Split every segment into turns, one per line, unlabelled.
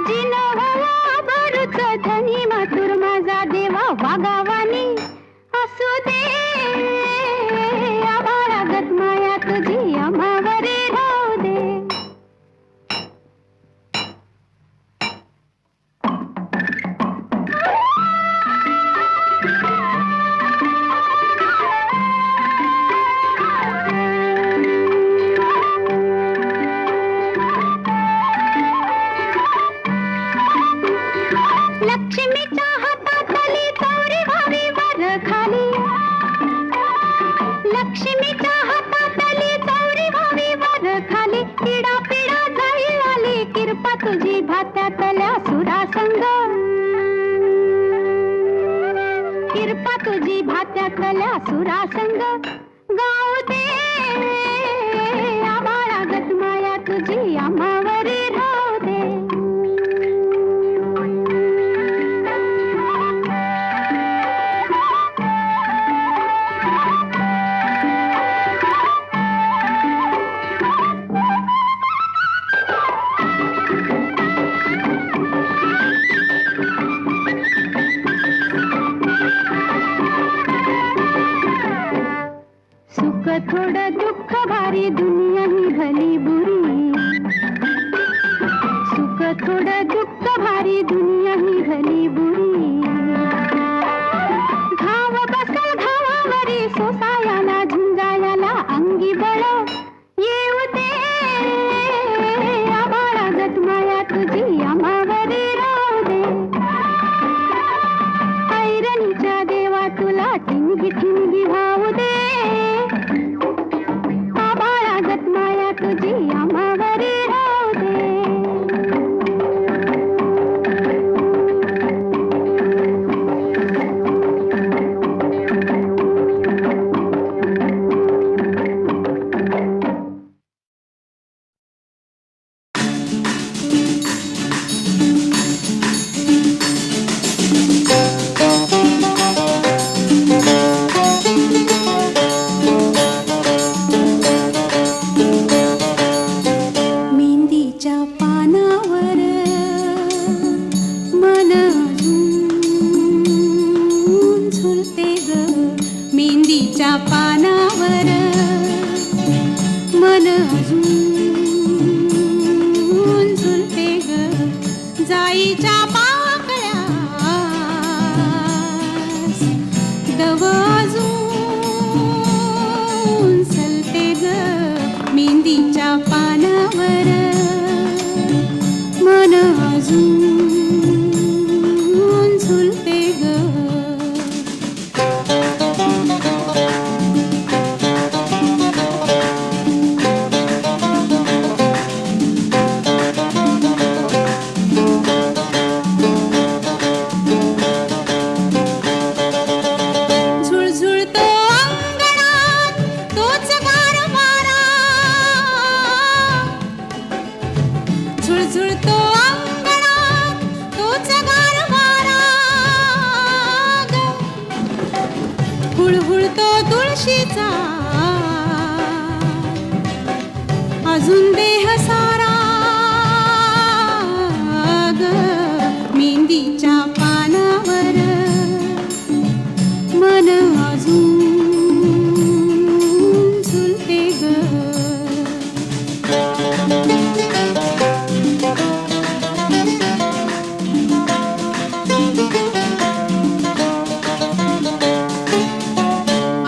देवाच भरूच धनी मातुर माझा देवा वागावानी असू दे आभाळागत माया तुझी आम्हावरी राहू दे. लक्ष्मीच्या हातातली चौरी व्हावी वर खाली लक्ष्मीच्या हातातली चौरी व्हावी वर खाली पिढा पिढा जाईल आली किरपा तुझी भात्यातल्या सुरासंग किरपा तुझी भात्यातल्या सुरासंग गाऊ दे आभाळागत माया तुझी आम्हावरी राहू दे. सुख थोडं दुःख भारी दुनिया ही भली बुरी सुख थोडं दुःख भारी दुनिया ही भली बुरी घाव बसल घावावरी सोसायाला झुंजायाला अंगी बळ येऊ दे आभाळागत माया तुझी आम्हावरी राहू दे. ऐरणीच्या देवा तुला ठिणगी ठिणगी भाऊ दे आभाळागत माया तुझी आम्हावरी राहू दे. मेहंदीच्या पानावर मन अजून झुलते ग मेहंदीच्या पानावर मन अजून झुलते ग जाईच्या पाकळ्यास दव अजून सलते ग मेहंदीच्या पानावर मन अजून झुलते ग. झुळझुळतो अंगणात तोच गारवारा झुळझुळतो अंगणात तोच गारवारा ग हुळहुळतो तुळशीचा अजून देह सारा ग मेहंदीच्या पानावर मन अजून झुलते ग.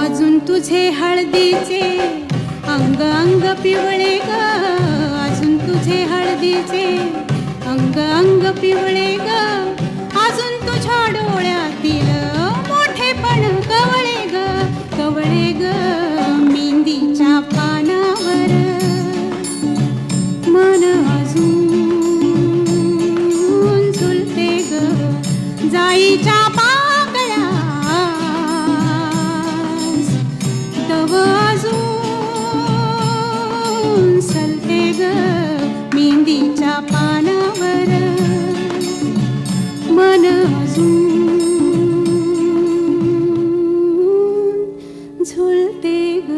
अजून तुझे हळदीचे अंग अंग पिवळे ग अजून तुझे हळदीचे अंग अंग पिवळे ग अजून तुझ्या डोळ्यातील मोठेपण कवळे ग मेहंदीच्या पानावर मन अजून झुलते ग जाईच्या पाकळ्यास दव अजून सलते ग मेहंदीच्या पानावर मन अजून झुलते ग.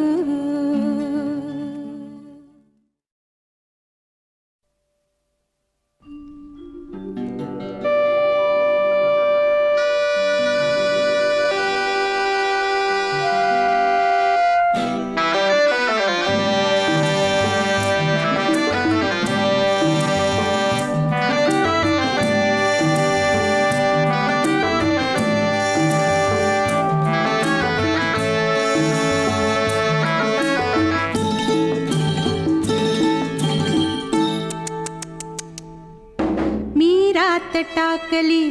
कात टाकली,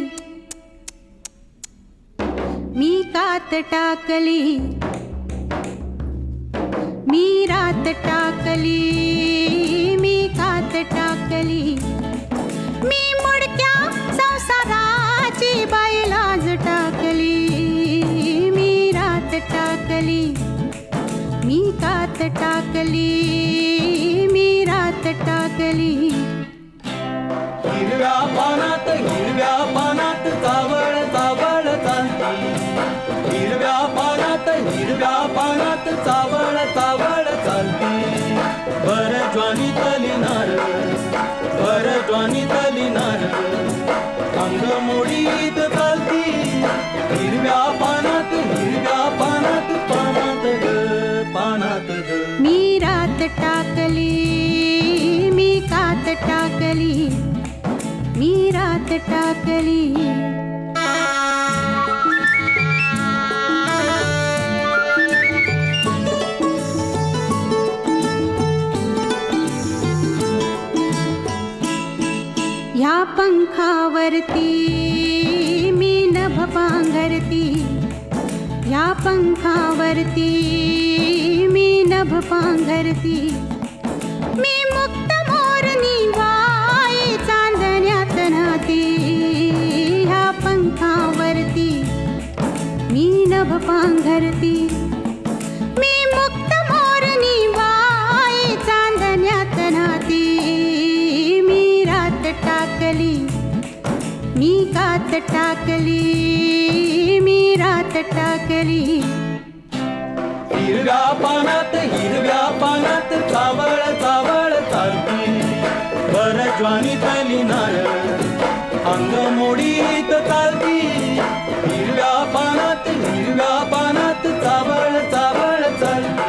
मी कात टाकली, मी रात टाकली, मी कात टाकली, मी मुडक्या संसाराची बाई लाज टाकली, मी रात टाकली, मी कात टाकली, मी रात टाकली.
हिरव्या पानात चावळ चावळ चालती, हिरव्या पानात चावळ चावळ चालती. भर ज्वानीतली नार अंग मोडीत चालती. हिरव्या पानात पानात ग.
मी रात टाकली, मी कात टाकली, मी रात टाकली. या पंखावरती मी नभ पांघरती, या पंखावरती मी नभ पांघरती. मी मुक्त मोरनी बाई चांदण्यात नाती, ह्या पंखावरती मी नभ पांघरती. मी मुक्त मोरनी बाई चांदण्यात नाती. मी रात टाकली, मी कात टाकली, मी रात टाकली.
हिरव्या पानात चावळ चावळ चालती. भर ज्वानीतली नार अंग मोडीत चालती. हिरव्या पानात चावळ चावळ चालती.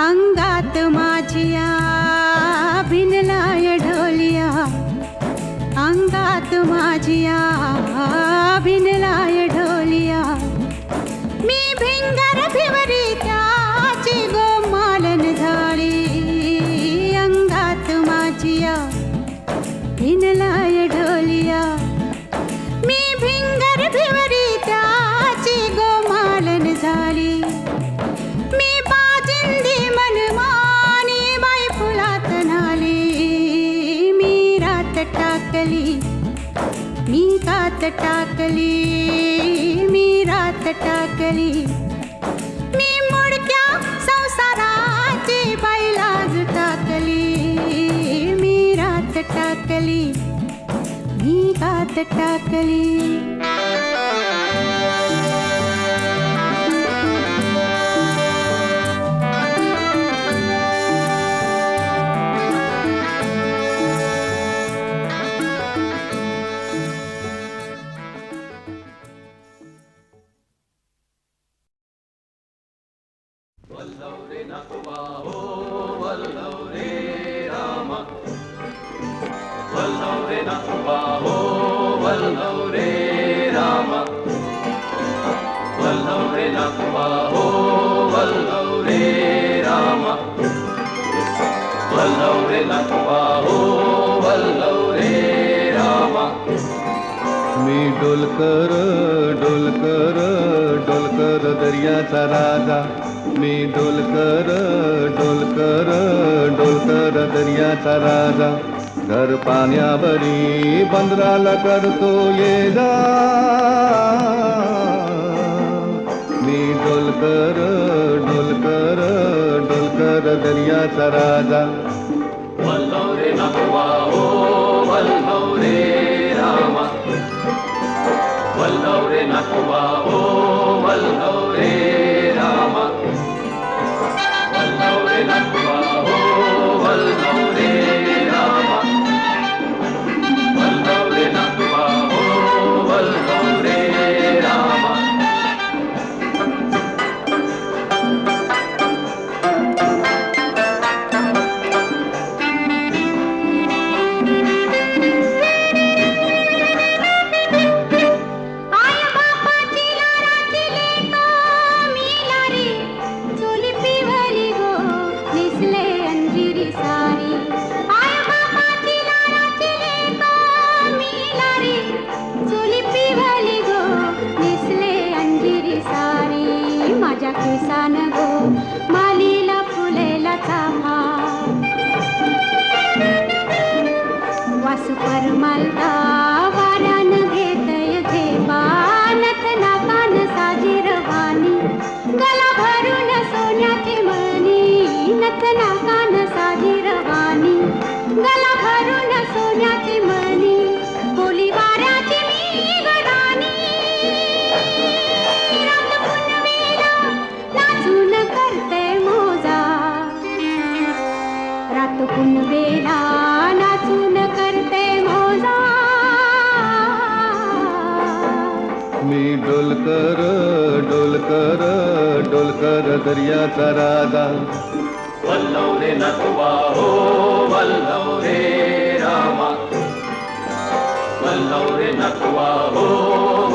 अंगात माझिया भिनलाय ढोलिया, अंगात माझिया भिनलाय ढोलिया. मी भिंगर भिवरी त्याची गोमालन झाली. अंगात माझिया भिनलाय ढोलिया. मी भिंगर भिवरी त्याची गोमालन झाली. मी बाजिंदी मनमानी बाई फुलात नाली. मी रात टाकली, मी कात टाकली, मी रात टाकली. मी मुडक्या संसाराची बाई लाज टाकली. मी रात टाकली, मी कात टाकली.
वल्लवरे नकुबा हो वल्लवरे राम, वल्लवरे नकुबा हो वल्लवरे राम, वल्लवरे नकुबा हो वल्लवरे राम, वल्लवरे नकुबा हो वल्लवरे राम. मी डोलकर डोलकर डोलकर दर्याचा राजा. मी डोलकर डोलकर डोलकर दर्याचा राजा. घर पाण्यावरी बंदराला करतो ये जा. मी डोलकर डोलकर डोलकर दर्याचा राजा. वल्लवरे नकुबा हो वल्लवरे राम, वल्लवरे नकुबा हो वल्लवरे राम, वल्लवरे नकुबा हो वल्लवरे राम, वल्लवरे नकुबा हो वल्लवरे राम.
रत्ना कान साधी रवानी, गला भरून सोन्याची मणी, बोली वाऱ्याची मी गराणी. रात पुनवेला नाचून करते मोजा, रात पुनवेला नाचून करते मोजा.
मी डोलकर डोलकर डोलकर दर्याचा राजा.
वल्लव रे नटवा हो वल्लव रे रामा, वल्लव रे नटवा हो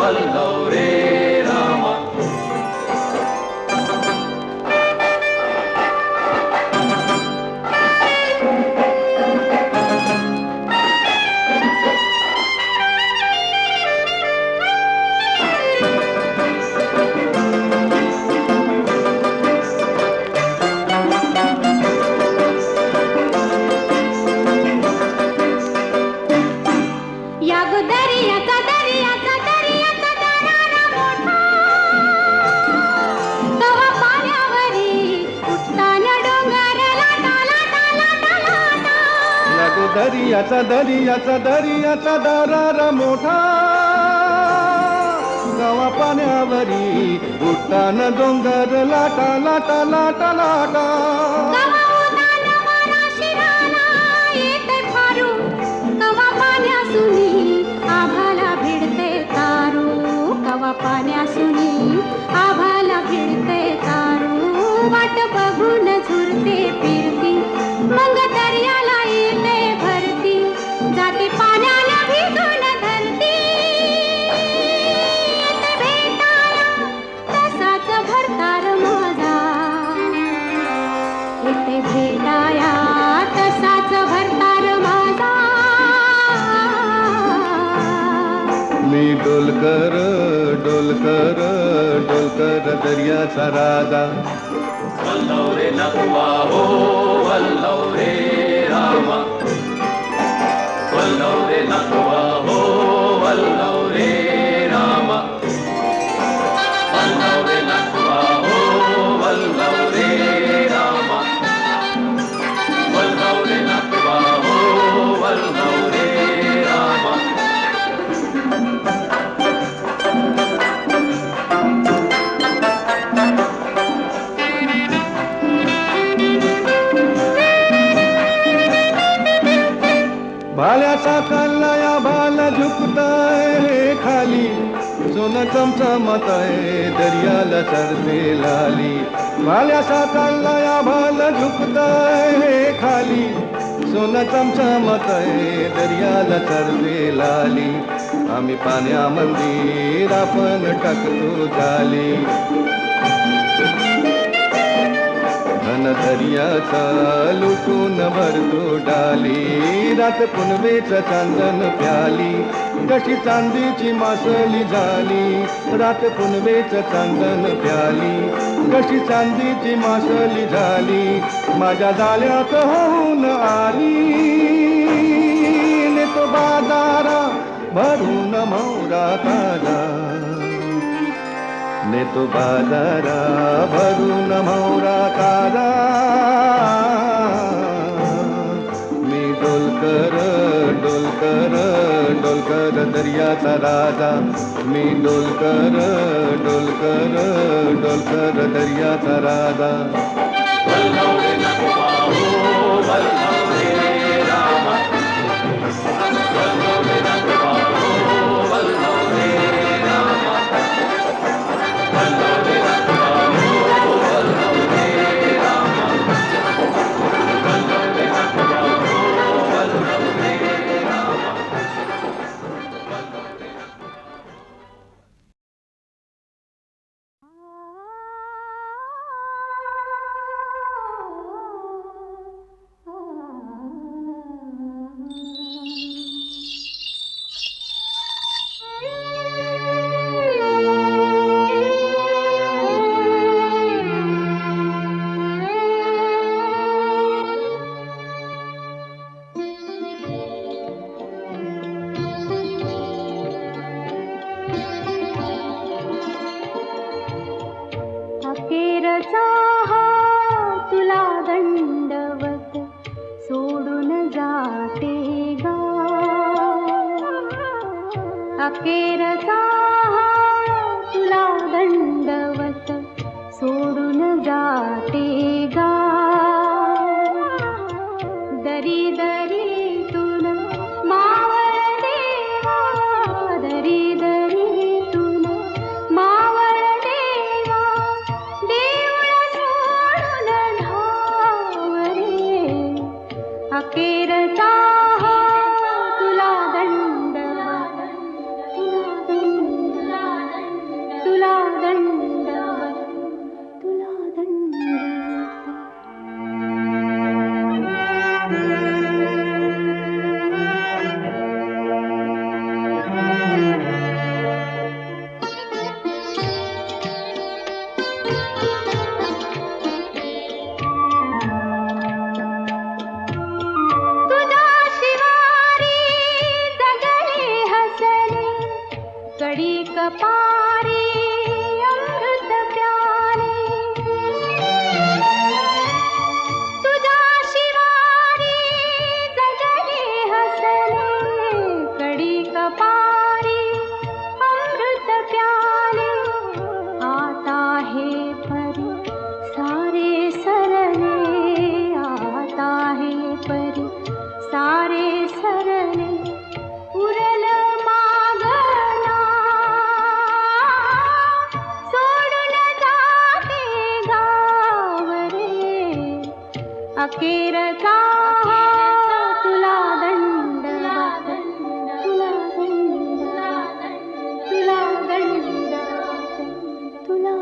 वल्लव रे रामा.
या गो दर्याचा दर्याचा दर्याचा दरारा मोठा, तवा पाण्यावरी उठताना डोंगर लाटा लाटा लाटा लाटा.
लागो दर्याचा दर्याचा दर्याचा दरारा मोठा, गावा पाण्यावरी उठताना डोंगर लाटा लाटा लाटा लाटा.
कवा उदान वारा शिराला येते फारू, कवा पाण्यासुनी आभाला भिडते तारू, कवा पाण्यासुनी आभाला भिडते तारू. वाट बघून झुरते फिरती, मग दर्याला येते भरती, जाते पाण्याला भिजून धरती. येते भेटाया तसाच भरतार माझा, येते भेटाया तसाच भरतार माझा.
मी डोलकर डोलकर डोलकर दर्याचा राजा.
वल्लव रे नटवा हो वल्लव रे रामा, वल्लव रे नटवा हो वल्लव रे रामा, वल्लव रे नटवा हो वल्लव रे रामा, वल्लव रे नटवा हो वल्लव रे रामा.
भाल्याचा कल्लाया भाला झुकताय खाली, सोनं चमचमत आहे दर्याला चरते लाली. भाल्याचा कल्लाया भाला झुकताय खाली, सोनं चमचमत आहे दर्याला चरते लाली. आम्ही पाण्यामंदिर आपण टाकतो जाली, धन दर्याचा लुटून भरतो डाली. रात पुनवेचं चांदन प्याली, कशी चांदीची मासली झाली. रात पुनवेचं चांदन प्याली, कशी चांदीची मासली झाली. माझ्या जाळ्यात होऊन आली, नेतो बाजारा भरून मोरा ताजा, नेतो बाजारा भरून मोरा ताजा. मी डोलकर डोलकर डोलकर दर्याचा राजा. मी डोलकर डोलकर डोलकर दर्याचा राजा.
वल्लव रे नटवा हो वल्लव रे रामा, वल्लव रे नटवा हो वल्लव रे रामा, वल्लव रे नटवा हो वल्लव रे रामा, वल्लव रे नटवा हो वल्लव रे रामा.
अखेरचा तुला दंडवत, तुला दंडवत, तुला दंडवत, तुला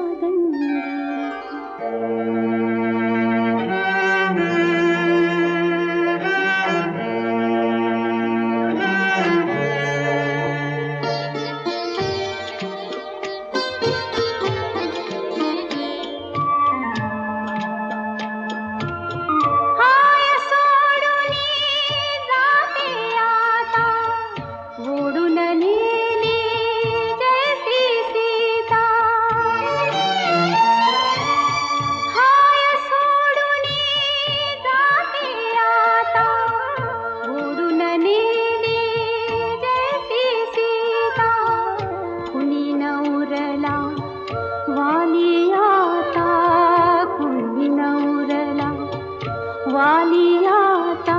वालियाता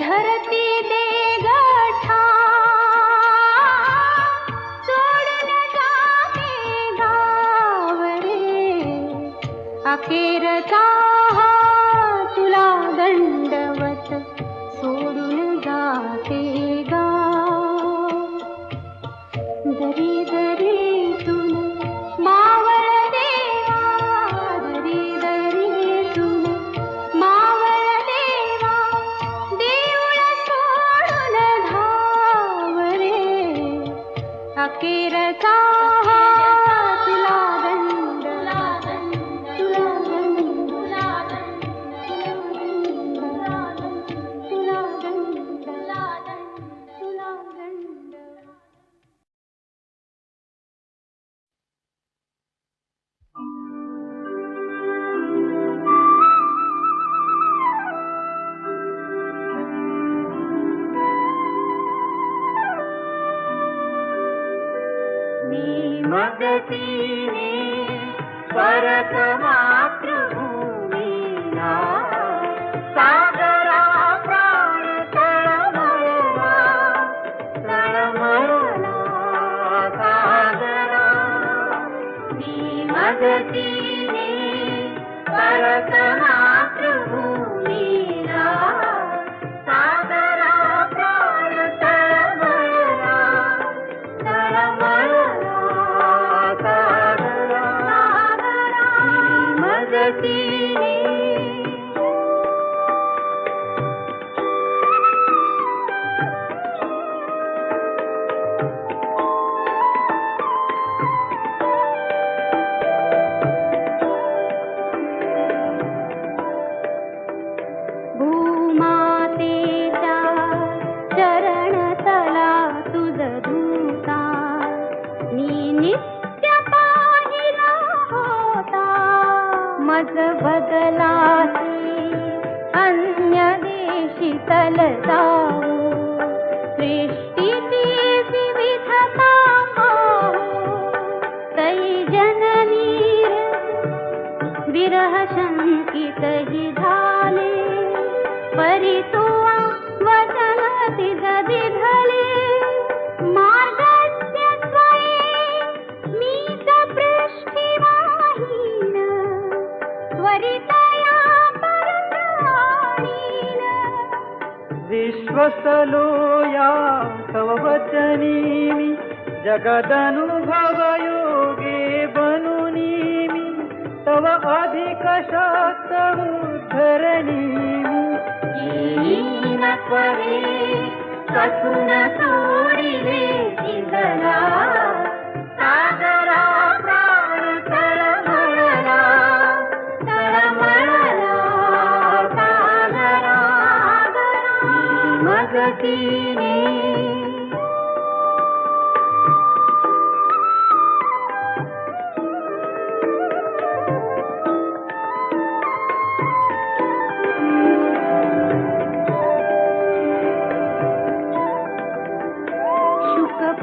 धरती दे गठा सोडून जाते गाव रे अखेरचा तुला दंडवत सोडून जाते गाव दरी दरीतून मावळ देवा दरी दरीतून मावळ देवा देऊळ सोडून धाव रे अखेरचा तुला दंड तुला दंड तुला दंड तुला दंड तुला दंड.
मगतीने परत मातृभूमीला सागरा प्राण तळमळला तळमळला सागरा मी मगतीने परत मातृभूमीला सागरा प्राण तळमळला तळमळला मगतीने
भूमातेच्या चरणतला तुझ धूता मी नित्य पाहिला होता मज बदलासी अन्य देशी तल जाऊ सृष्टीची विविधता पाहू तै जननी विरह शंकित ही झाले परी तुवा वचन तिज दिधले मार्गस्य स्वये मीच पृष्ठिवाहीन त्वरितया परप्राणीन
विश्वसलोया तव वचनीमि जगदनुभव योगे बनुनीमि तव अधिक शक्त उद्धरणीमि येन त्वरे कथुन सोडिले चिदला सागरा प्राण तळमळला तळमळला सागरा मगतीने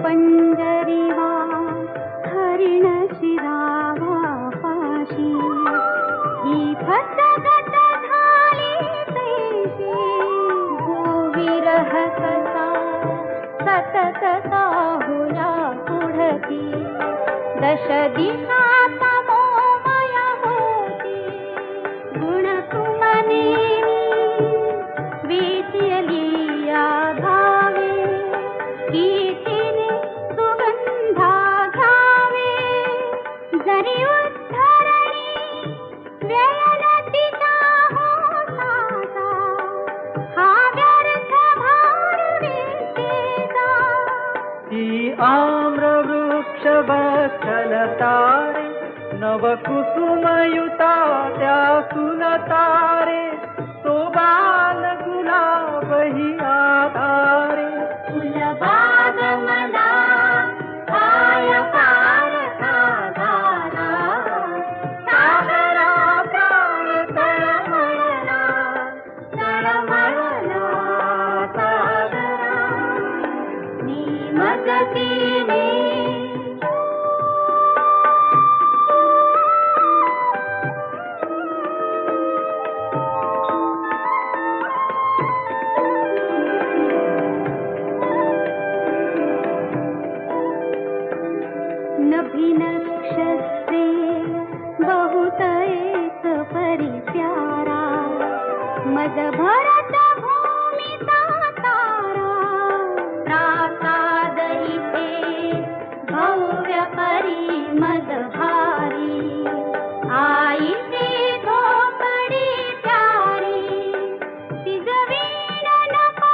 पंजरीवा हरिण शिरावा पाशी ही फसगत झाली तैशी गोविरह कसा सतत साहुला पुढती दश दिशा तमोमय होती गुण तुमने
आम्रवृक्ष बच्छल तारे नवकुसुमयुता त्या सुलतारे तो बाल गुलाब ही आधारे
फुलबाग मला काय पार साधारा सागरा प्राण तळमळला तळमळला सागरा मी मदतीने नक्षत्रे बहुत एक परी प्यारा मद भरत भूमि तारा प्रासाद इथे भव्य परी मद भारी आईचे झोपडी प्यारी तिजवीण नको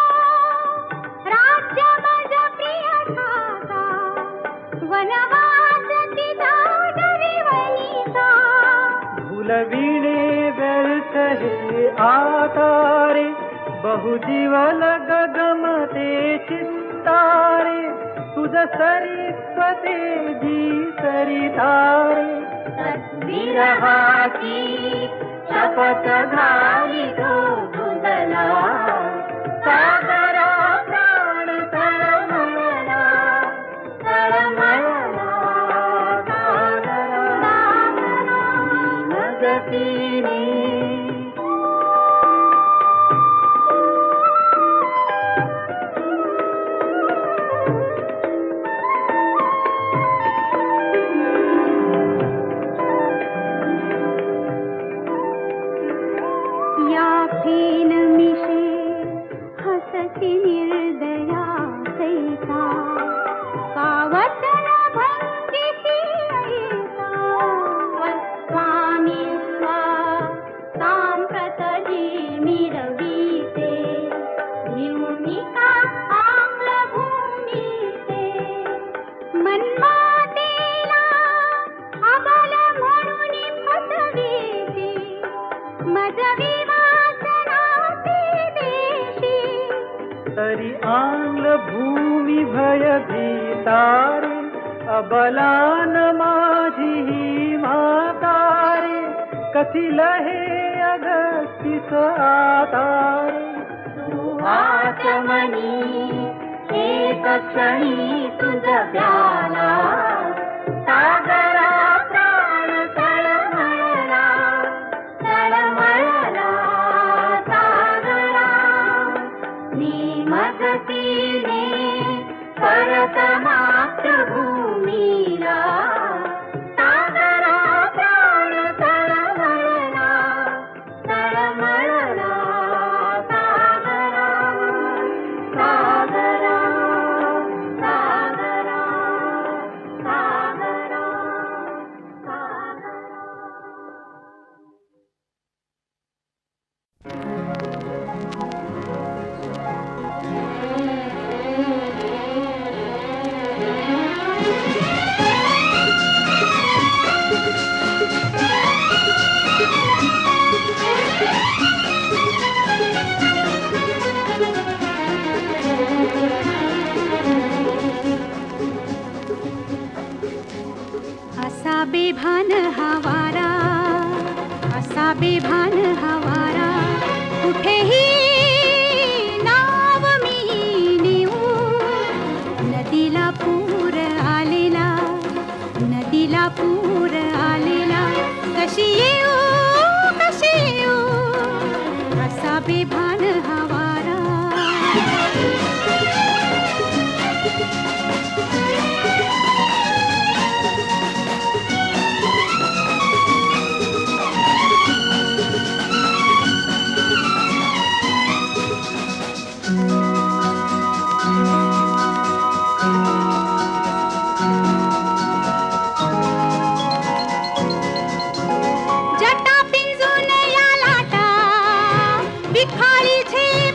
राज्य मज प्रिय ठाका वनवा
फुलविणे व्यर्थ हे आतारे बहुजीवन गगमते चित्तारे तुझ सरिस्वते जी सरितारे
विरहाची शपथ घाली तो दुधला सागरा प्राण तळमळला तळमळला सागरा मदतीने फेन मिशे हसती निर्दया कैसा कावचन भंगिसी ऐसा स्वामी स्वा सांप्रत जी मिरवीते भिवनिका आम्ल भूमीते मन्मातेला अबल म्हणून फसवीते मजवी
तरी आंग्ल भूमी भय भीतारे अबलान माझी ही मातारे कथी लहे अगस्तीस आतारे
सुवाचमनी एक क्षणी तुझ प्याला सागरा प्राण तळमळला तळमळला सागरा मी मदतीने परत मातृभूमीला सागरा प्राण तळमळला तळमळला सागरा सागरा सागरा सागरा सागरा
असा बेभान हवारा असा बेभान हवारा कुठेही नाव मी नेऊ नदीला पूर आलेला नदीला पूर आलेला कशी येऊ असा बेभान हवारा जटा पिंजून या लाटा बिखाळी झेप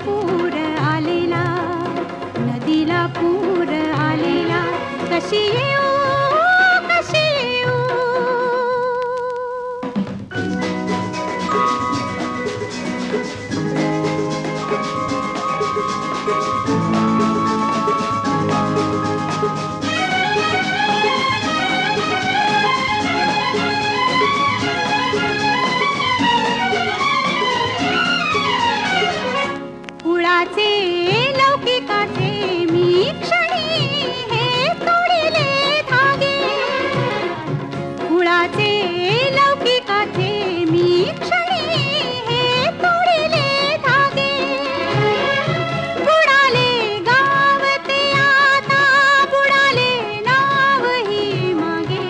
पूर आलेला, नदीला पूर आलेला, कशी येऊ कशी येऊ. कुळाचे लौकिकाचे मी क्षणी हे तोडिले धागे, कुळाचे लौकिकाचे मी क्षणी हे तोडिले धागे. बुडाले गाव ते आता, बुडाले नावही मागे.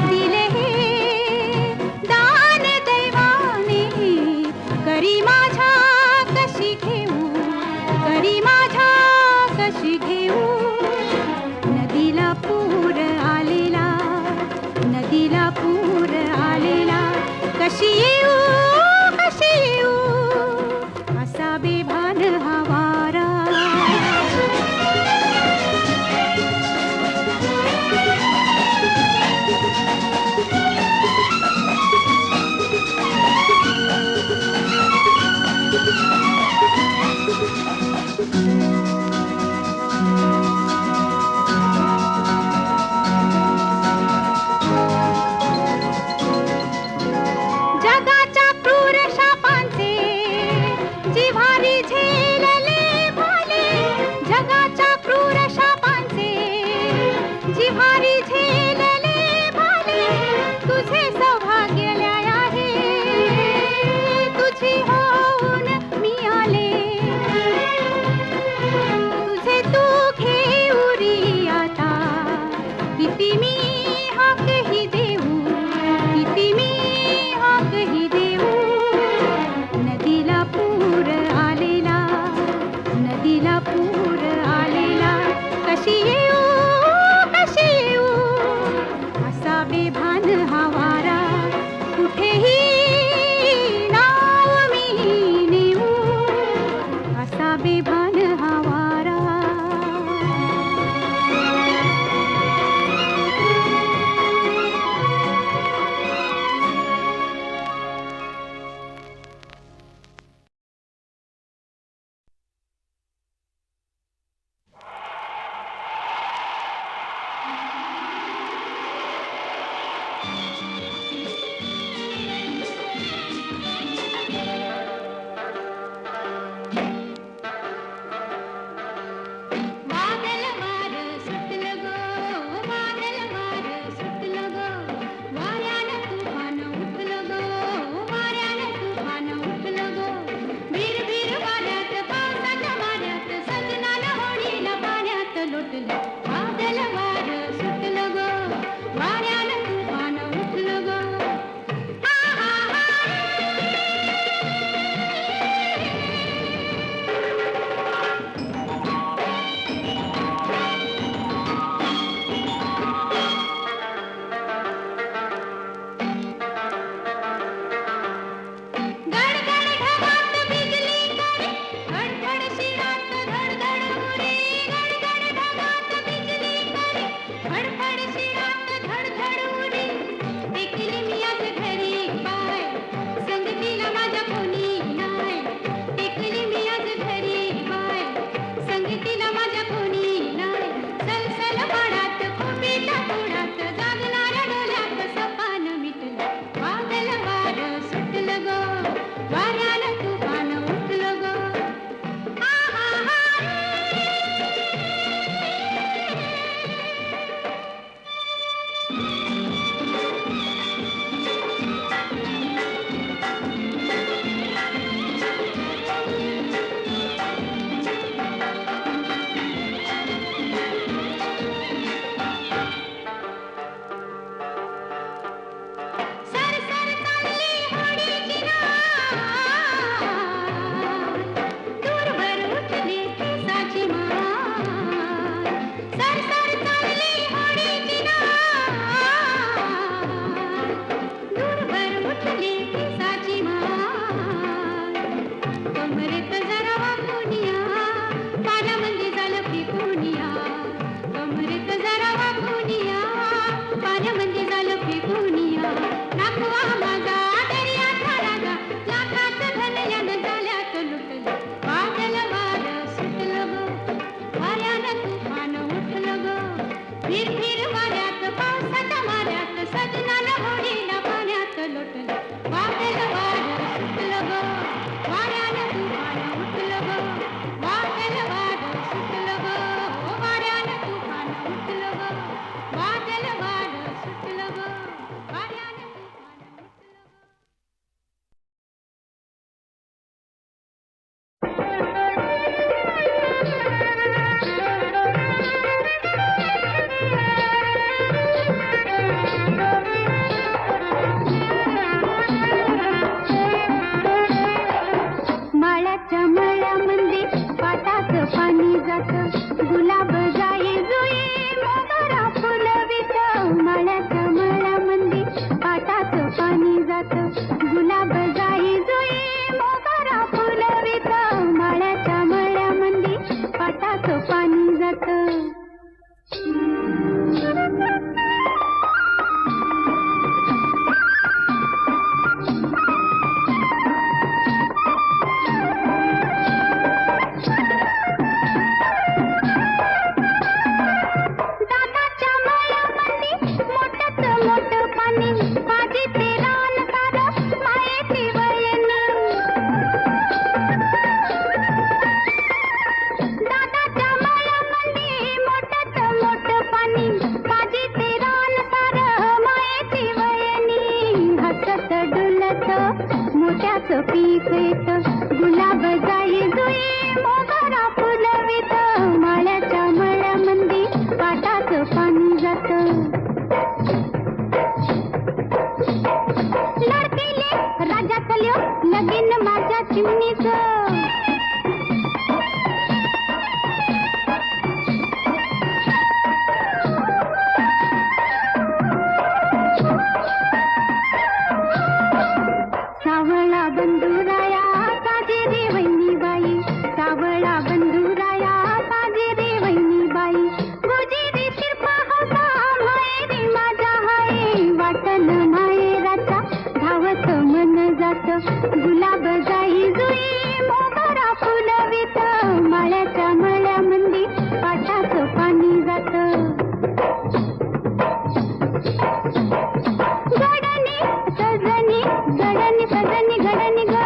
दिले हे दान दैवाने, करी माझ्या कशी घेऊ, करी माझ्या कशी घेऊ. नदीला पूर आलेला, नदीला पूर आलेला, कशी येऊ कशी येऊ. असा बेभान हा वारा. जगाच्या क्रूर शापांचे जिव्हारी झेलले भाले, जगाच्या क्रूर शापांचे जिव्हारी झेलले भाले. तुझे सौभाग्य न्याय आहे, तुझी होऊन मी आले. तुझे तू घेऊरी आता, किती मी हाकही देऊ, किती मी हाकही देऊ. नदीला पूर आलेला, नदीला पूर आलेला, कशी येऊ कशी येऊ. असा बेभान हा वारा, कुठेही नाव मी नेऊ. असा बेभान हा वारा. कमरेत जरा वाकुनिया पाण्यामध्ये झालं फेकुनिया कमरेत जरा वाकुनिया पाण्यामध्ये झालं फेकुनिया नाकवा माझा दर्याचा राजा लाखात धन यानं झाल्यात लुटलं वादळ वार सुटलं ग वाऱ्यानं तुफान उठलं ग फिर फिर वाऱ्यात पावसाच्या माऱ्यात सजनाला होडीला पाण्यात लोटलं वादळ वार सुटलं ग वाऱ्यानं तुफान उठलं ग वादळ वार सुटलं ग वाऱ्यानं तुफान उठलं ग वादळ वार सुटलं ग वाऱ्यानं तुफान उठलं ग माळ्याच्या मळ्यामध्ये पाटाचं पाणी जातं गुलाब जाई जुई मोगरा फुलवित माळ्याच्या मळ्यामध्ये पाटाचं पाणी जातं गुलाब जाई जुई मोगरा फुलवित माळ्याच्या मळ्यामध्ये पाटाचं पाणी जातं दादाच्या मळ्यामध्ये मोठं मोठं पाणी पाजी ते रान सारं मायेची वयनी दादाच्या मळ्यामध्ये मोठं मोठं पाणी पाजी ते रान सारं मायेची वयनी हसत डुलत मोठ्याचं पीक येत गुलाब जाई जुई मोगरा फुलवित माळ्याच्या मळ्यामध्ये पाटाचं पाणी जातं लडकेले राजा चल्यो लगीन माझ्या चिमणीचं सावळा बंधुराया साजेरी वहिनीबाई सावळा बंधुराया साजेरी वहिनीबाई गोजेरी शिरपा हौसा मायेरी माझ्या हाय वाटण मायेराच्या धावत मन जात गुलाब जाई जुई मोगरा फुलवित माळ्याच्या मळ्यामध्ये पाटाचं पाणी जातं गडनी सजनी गडनी सजनी गडनी ग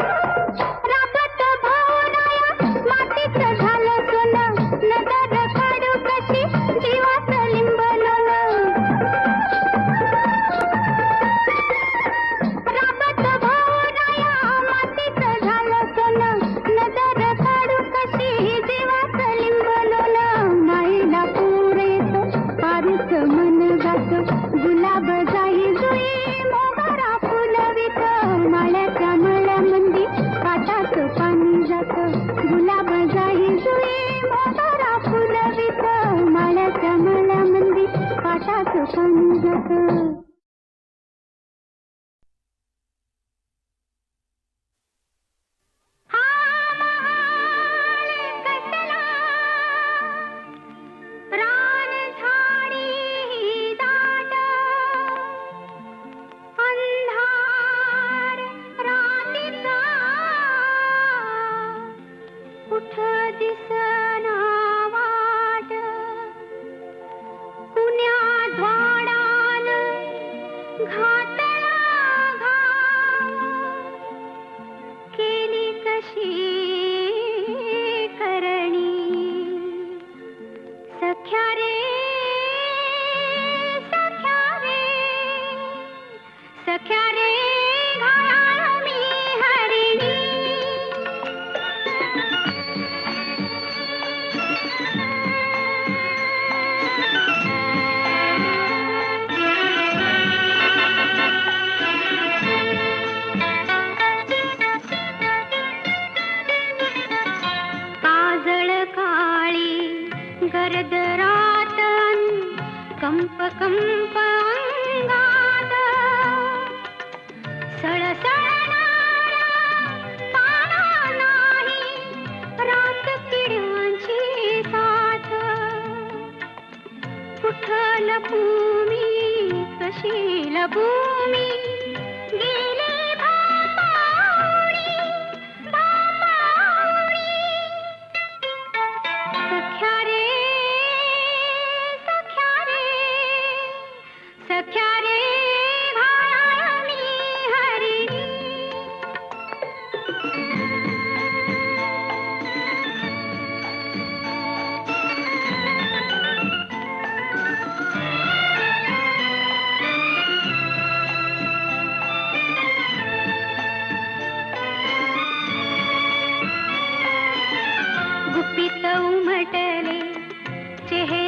राबत भावराया मातीचं झालं सोनं नजर काढू कशी जीवाचं लिंबलोन राबत भावराया मातीचं झालं सोनं नजर काढू कशी जीवाचं लिंबलोन माईला पूर येतो पारीच मन जात गुलाब जाई जुई मोगरा फुलवित माळ्याच्या मळ्यामध्ये पाटाचं पाणी जातं गुलाब जाई जुई मोगरा फुलवित माळ्याच्या मळ्यामध्ये पाटाचं पाणी जातं हा महाल कसला प्राण झाडी दाट अंधार रात्रीचा कुठं दिसना वाट पुण्यात वाडान दरदरात कंप कंप अंगात सळसळणारा तारा नाही रात किड्यांची साथ कुठं लपू मी कशी लपू मी गेली भापावणी भापावणी सख्या रे सख्या रे सख्या रे भामी हरिणी गुपित उमटले चेहरे